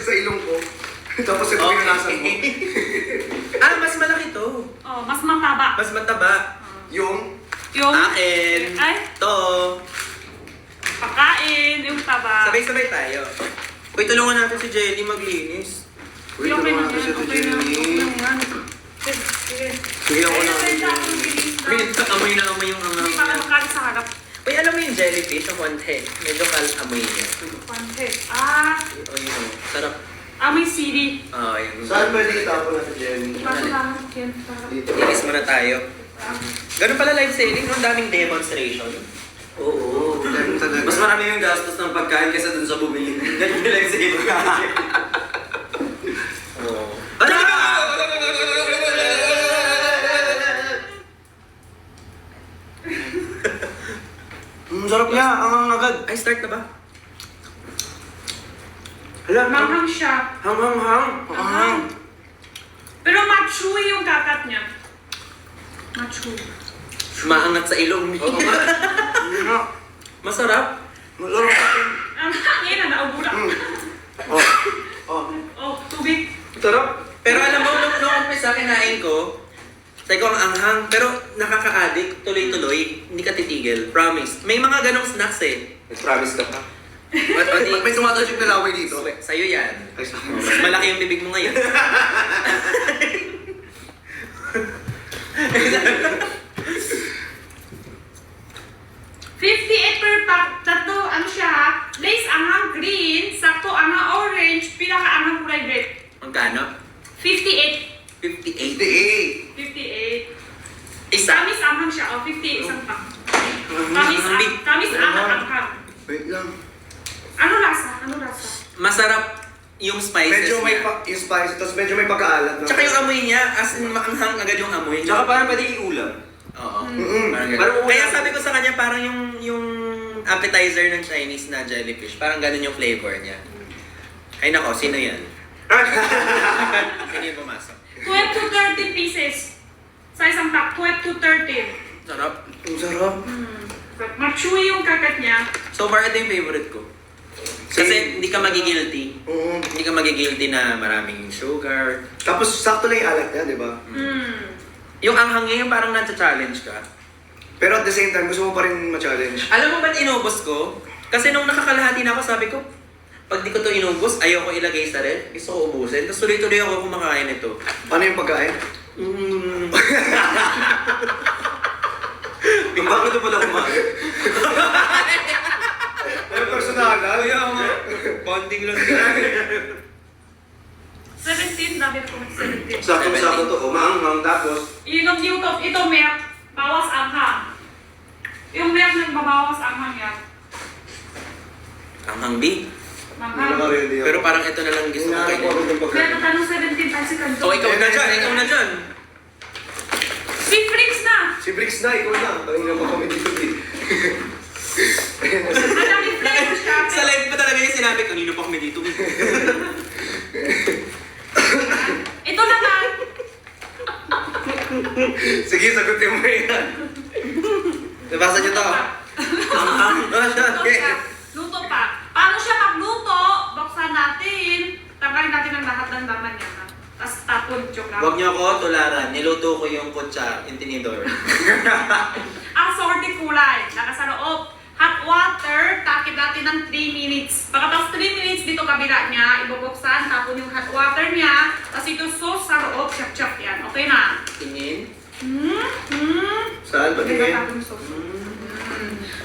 sa ilong ko. Tapos ito pinanasan mo. Mas malaki to. Oh, mas mataba. Mas mataba. Yung Akin. Ay, To. pakain, yung taba. Sabay-sabay tayo. Uy, tulungan natin si Jelly maglinis. Uy, Okay tulungan na natin yan, siya to, okay na. Jenny. Okay na yan. Sige. Sige ako na. Uy, amoy na amoy yung Hindi angang pa niya. makakalit sa harap. Uy, alam mo yung jellyfish, yung konti. Medyo amoy niya. Pante. O yun, sarap. May CD. Yun. Saan pwede itapon natin, Jenny? Kaso lang, Ken. Dito. Inis muna tayo. Ganun pala live selling, ang daming demonstration. Oo, ganun talaga. Mas marami yung gastos ng pagkain kaysa dun sa bumili. Ganun lang sa iba. Oo. Sarap niya, ang agad. Ay, start na ba? Hala, Manghang siya. hang. Pero machewy yung kakat niya. Machewy. Maangat sa ilong. Oo nga. Masarap. Masarap ka. Ang hangin na naubo na. Oh, tubig. Sarap. Pero alam mo, nung umpisa kinain ko, sabi ko ang anghang, pero nakaka-addict, tuloy-tuloy, hindi ka titigil, promise. May mga ganong snacks eh. Nag-promise ka pa. Pati, May tumatalsik na laway dito. sa'yo yan. Ay, sorry. Mas malaki yung bibig mo ngayon. 58 per pack. Tatlo, ano siya ha? Lace anghang green, sakto anghang orange, pinaka anghang kulay red. Magkano? 58. 58. 58. Isa. Kamis anghang siya. Oh, 58 isang pack. Kamis anghang. Wait lang. Ano lasa? Masarap yung spices Medyo may niya. yung spice, tapos medyo may pagkaalat. Tsaka yung amoy niya, as in maanghang agad yung amoy. Tsaka parang pwede iulam. Oo. Mm-mm. Parang ganun. Parang Kaya ulam. sabi ko sa kanya, parang yung appetizer ng Chinese na jellyfish, parang ganun yung flavor niya. Ay nako, sino yan? Sino yung pumasok? 12 to 30 pieces. Sa isang pack, 12 to 30. Sarap. Ang sarap. Machewy yung kakat niya. So far, ito yung favorite ko. Kasi hindi ka magigilty. Oo. Hindi ka magigilty na maraming sugar. Tapos sakto lang yung alat niya, di ba? Yung anghang niya yung parang nasa-challenge ka. Pero at the same time, gusto mo pa rin ma-challenge. Alam mo ba't inubos ko? Kasi nung nakakalahati na ako, sabi ko, pag di ko to inubos, ayaw ko ilagay sa ref. Gusto ko ubusin. Tapos tuloy-tuloy ako kumakain ito. Paano yung pagkain? Bakit ito pala kumain? Pero personal, ha? Kaya nga, bonding lang din. 17, dami na comment 17. Sakto-sakto to. Umaanghang tapos. Ito milk, bawas anghang. Yung milk nang babawas anghang yan. Anghang B. Manghang. Naka-ready ako. Pero parang ito na lang gusto ko Hinahanap ko kainin. agad yung pagkain. Meron tanong 17 tayo si Kanto. So, ikaw na dyan, ikaw na dyan. Si Fricks na! Si Bricks na, ikaw na. Tangin na ba kami dito, di? Ang daming flavor siya. Sa live pa talaga yung sinabi, kanino pa kami dito. Ito naman. Sige, sagutin mo yan. Nabasa niyo to. Anghang. Luto siya. Luto pa. Paano siya magluto? Buksan natin. Tanggalin natin ang lahat ng laman niya. Ha? Tapos tapon. Joke lang. Huwag niyo ako tularan. Niluto ko yung kutsa, yung tinidor. Ang sorte kulay. Nasa loob. Hot water, takip natin ng 3 minutes. Pagkatapos 3 minutes dito kabila niya, ibubuksan, tapon yung hot water niya, tapos ito sauce sa loob, chop-chop yan. Okay na? Tingin. Saan ba Hindi tingin? ka tapon yung sauce.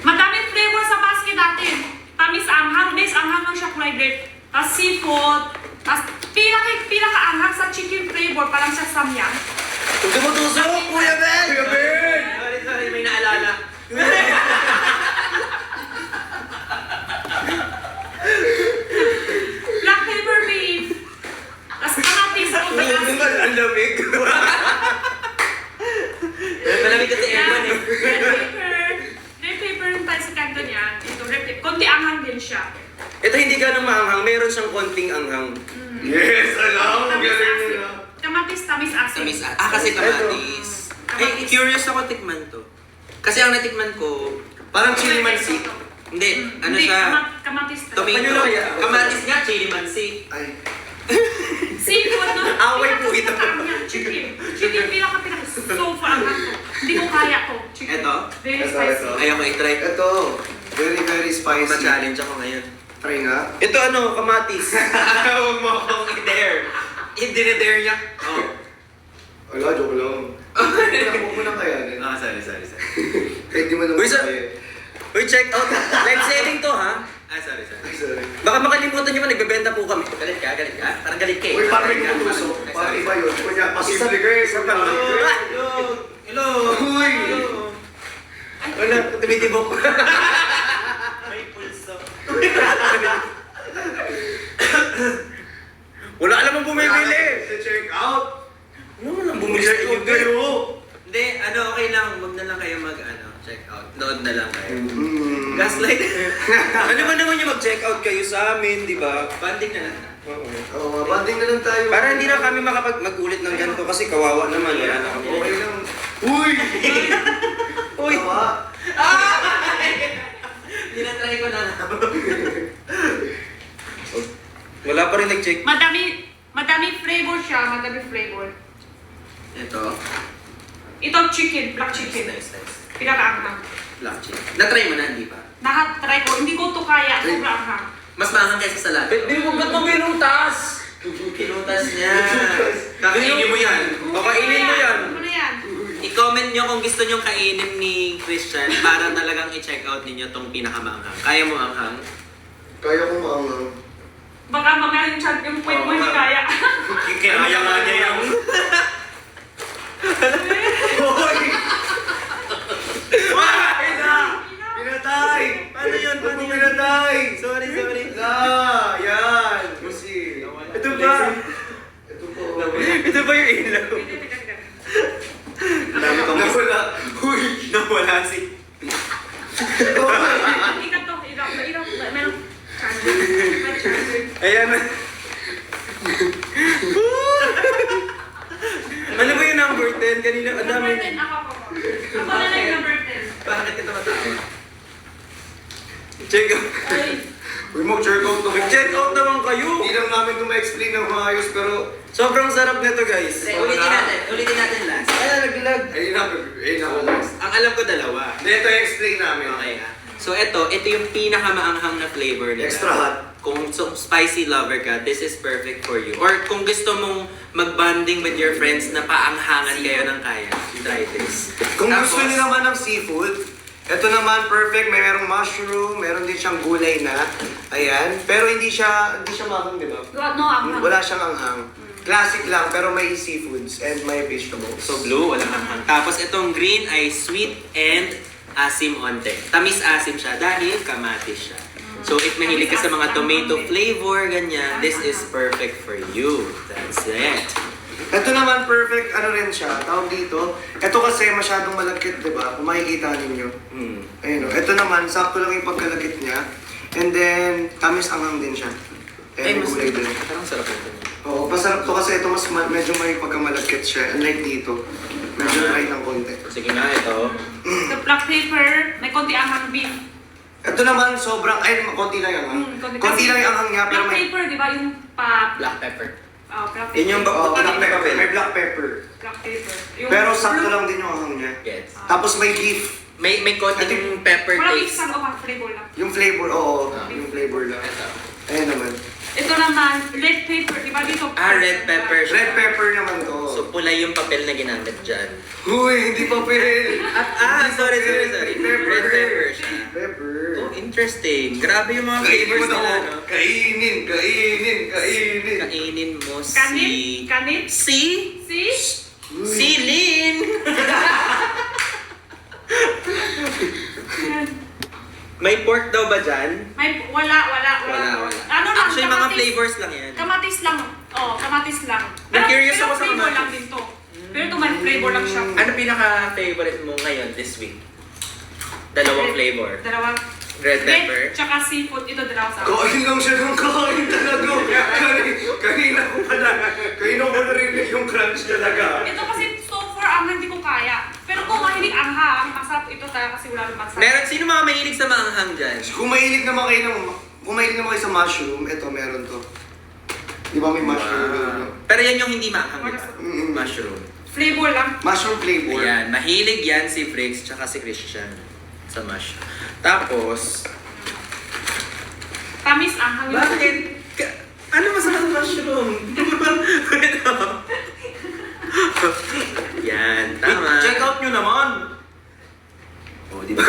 Madaming flavor sa basket natin. Tamis anghang, base anghang lang siya kulay red. Tapos seafood, tapos pinaka-anghang sa chicken flavor, parang siya samyang. Tumutusok, Kuya Ben! Kuya Ben! Sorry, may naalala. Black pepper beef. Tapos kamatis sa utak. Ang lamig. Malamig kasi Yan. aircon eh. Red pepper yung tayo sa kanto niya. Ito, red pepper. Konti anghang din siya. Ito hindi ganun maanghang, meron siyang konting anghang. Yes, alam. Tamis Galing asin. nila. Kamatis, tamis asin. Tamis. Kasi kamatis. Ay, curious ako tikman to. Kasi ang natikman ko, parang chili mansi. Hindi, ano Hindi, siya? kamatis. Tomato. Ano kaya? Kamatis nga, chili mansi. Ay. Seafood, no? Away po ito. Chicken. Chicken, pinaka so far ang to. Hindi ko kaya to. Chicken. Ito? Very Ito, spicy. ito. Ayaw ko i-try. Ito. Very, very spicy. Ma-challenge ako ngayon. Try nga. Ito ano, kamatis. Huwag mo akong i-dare. I-dare niya. Oh. Wala, joke lang. Huwag mo na kayanin. Ah, sorry. Kahit di mo naman Uy, sir. kaya. Uy, check out. Live selling to, ha? Ah, sorry. Ay, sorry. Baka makalimutan niyo pa, nagbebenta po kami. Galit ka? Parang galit ka eh. Uy, parang may Galit ka. kutusok. Ay, Parang sorry. iba yun. Kunya, posible ka eh. Isa pa lang. Hello! Hello! Uy! Hello! Wala, tumitibok. May pulso. Wala ka namang bumibili. Check out. Ano mo nang bumili sa Check inyo? out kayo. Hindi, okay lang. Huwag na lang kayo check out. Nood na lang kayo. Mm. Gaslight. Ano ba naman yung mag-check out kayo sa amin, di ba? Banding na lang. Oo, banding na lang tayo. Para hindi na kami mag-ulit ng ganito kasi kawawa naman. Wala na kami. Okay lang. Uy! Uy! Tawa. Tinatry ko na. Wala pa rin nag-check. Madami flavor siya, madami flavor. Ito. Ito chicken, black chicken. Nice. Pinakaanghang. Black chicken. Na-try mo na, hindi pa? Try ko, hindi ko to kaya, sobrang anghang. Mas maanghang kaysa sa lahat. Di mo ba't mo binutas? Pinutas niya. Kakainin mo yan. O, kainin mo yan. Ano na yan? I-comment nyo kung gusto nyong kainin ni Christian para talagang i-check out ninyo tong pinakamaanghang. Kaya mo anghang? Kaya ko maangang. Baka mamaya yung chat, yung point mo hindi kaya. Kinaya nga niya yung... Hoy! Ay na! Pinatay! Paano yun? Ba't mo pinatay? Sorry. Yan! Musi. Ito ba? Ito po. Ito ba yung ilaw? Nawala. Uy! Nawala si... Ikat to, ilaw. Meron charger. May charger. Ayan na. Ano ba yung number 10? Kanina, ang dami. Number 10 ako. Ako na lang yung number 10. Bakit ito matawa? Check out. Ay, Uy, mag-check out to. Check out naman kayo! Hindi lang namin ito ma-explain ng maayos, pero... Sobrang sarap nito guys. Ulitin natin last. Ay, naglag. Ay na, Ang alam ko dalawa. Ito yung explain namin. Okay ah. So ito yung pinakamaanghang na flavor nila. Extra hot. Kung spicy lover ka, this is perfect for you. Or kung gusto mong mag-bonding with your friends na paanghangan kayo ng kaya, try this. Kung Tapos, gusto niyo naman ng seafood, ito naman perfect. May merong mushroom, meron din siyang gulay na. Ayan. Pero hindi siya maanghang, di ba? no, anghang. Wala siyang anghang. Classic lang, pero may seafoods and may vegetables. So blue, walang anghang. Tapos itong green ay sweet and asim onte. Tamis-asim siya dahil kamatis siya. So if mahilig ka sa mga tomato flavor, ganyan, this is perfect for you. That's it. Ito naman perfect, ano rin siya, tawag dito. Ito kasi masyadong malagkit, di ba? Kung makikita ninyo. Hmm. Ayun o. Ito naman, sakto lang yung pagkalagkit niya. And then, tamis anghang din siya. Ay, And may gulay din. parang sarap ito. Oo, pasarap to kasi ito medyo may pagkamalagkit siya. Unlike dito, medyo dry ng konti. Sige nga, ito. The black pepper, may konti anghang beef. Ito naman sobrang, ay konti lang yung anghang. Konti lang yung anghang niya, pero Black may... pepper, di ba? Yung Black pepper. black pepper. Yun yung Oo, puti black na pepper. papel. May black pepper. Black pepper. Yung Pero sakto blue- lang din yung anghang niya. Gets. Tapos may beef. May konting pepper Walang taste. isang flavor lang. Yung flavor, oo. Ah. Yung flavor lang. Ito. Ayan naman. Ito naman, red pepper, di ba dito? Red pepper siya. Red pepper naman to. So pula yung papel na ginamit dyan. Huy, hindi pa pwede. Sorry. Pepper. Red pepper siya. Pepper. Oh, interesting. Grabe yung mga Kainin mo flavors na nila, ako. no? Kainin. Kainin mo Kanit? Si? See? Uy. Si Lin! May pork daw ba dyan? Wala. Ano lang, Actually, mga flavors lang yan. Kamatis lang. Kamatis lang. Na-curious ako sa flavor kamatis. lang din to. Pero ito may flavor lang siya. Ano pinaka-favorite mo ngayon this week? Dalawang flavor. Dalawang. Red pepper. Tsaka seafood. Ito dalawa sa akin. Kain lang siya ng kain talaga. Kanina ko na rin yung crunch talaga. Ito kasi so far, hindi ko kaya. Pero kung mahilig anghang, masarap ito talaga kasi wala naman sa Sino mga mahilig sa maanghang dyan? Kung mahilig naman kayo sa mushroom, ito meron to. Di ba may mushroom? Wow. Pero yan yung hindi maanghang, di ba? Mm. Mushroom. Flavor lang. Mushroom flavor. Ayan, mahilig yan si Briggs tsaka si Christian sa mushroom. Tapos, Tamis ang hangin. bakit? Ano masama sa mushroom? Ito. Yan, tama. Check out nyo naman! Oh, di ba?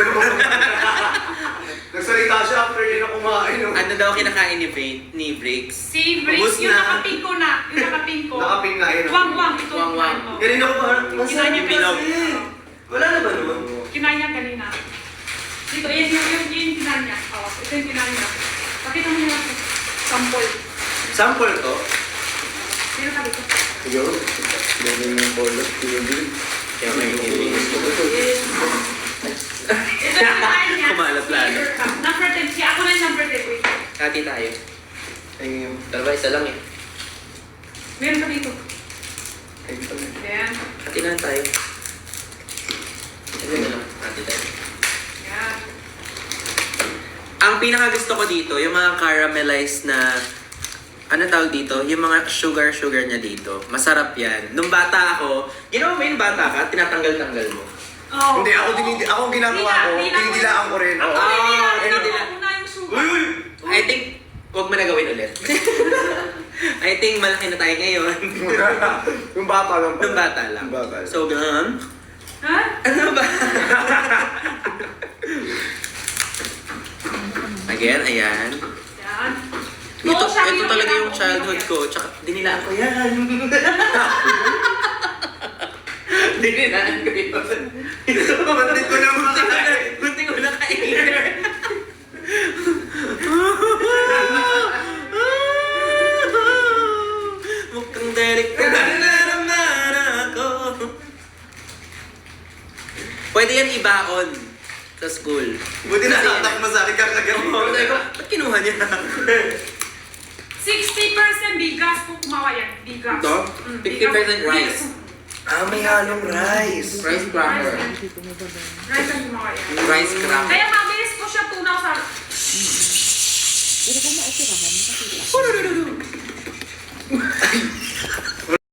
Nagsalita siya after niya na kumain. No? Ano daw kinakain ni Briggs? Si Briggs, Ubus yung na. nakapink ko na. Yung nakapink ko. Nakaping na yun. Wang-wang. Ito. Wang-wang. Oh. Kanina ko parang, Kinain niya Bilog. kasi. wala na ba naman? Kinain niya kanina. Dito, yan yung kinain niya. Oh, ito yung kinain niya. Pakita mo niya. Sample. Sample to? Sino ka dito? Yun. Ganyan yung polo. Kaya may Ito yung kinain niya. Kumalat lalo. Number 10. Siya ako na yung number 10. Wait. Hati tayo. Ayun. Dalawa, isa lang eh. Meron ka dito. Ayun. Yan. Hati na lang tayo. Sige na lang. Hati tayo. Yan. Ang pinakagusto ko dito, yung mga caramelized na, ano tawag dito? Yung mga sugar niya dito. Masarap yan. Nung bata ako, ginawa mo yung bata ka, tinatanggal-tanggal mo. Oh. Hindi, ako ang ginagawa ko, dinidilaan ko rin. Ako Oo. din hindi nila. na. Una yung sugar. Uy, uy! I think, huwag mo na gawin ulit. I think malaki na tayo ngayon. Yung bata lang pala. Nung bata lang. Yung bata lang. So, ganun. Ha? Ano ba? Again, ayan. Yan. Ito, Oo, siya ito yung talaga yung kailangan childhood ko. ko. Tsaka, dinilaan ko yan. Dinilaan ko yun. Bandit ko na makakain. Bunti ko na kainin. Mukhang delikado na naman ako. Pwede yan ibaon sa school. Buti na tatak mo sa akin kakagawa Oo, sabi ko, ba't kinuha niya? 60% bigas kung kumawa yan. Bigas. Ito? Mm, 50% bigas. rice. Ah, may halong rice. Rice cracker. Rice ang gumawa yan. Rice cracker. Kaya mabilis ko siya tunaw sa...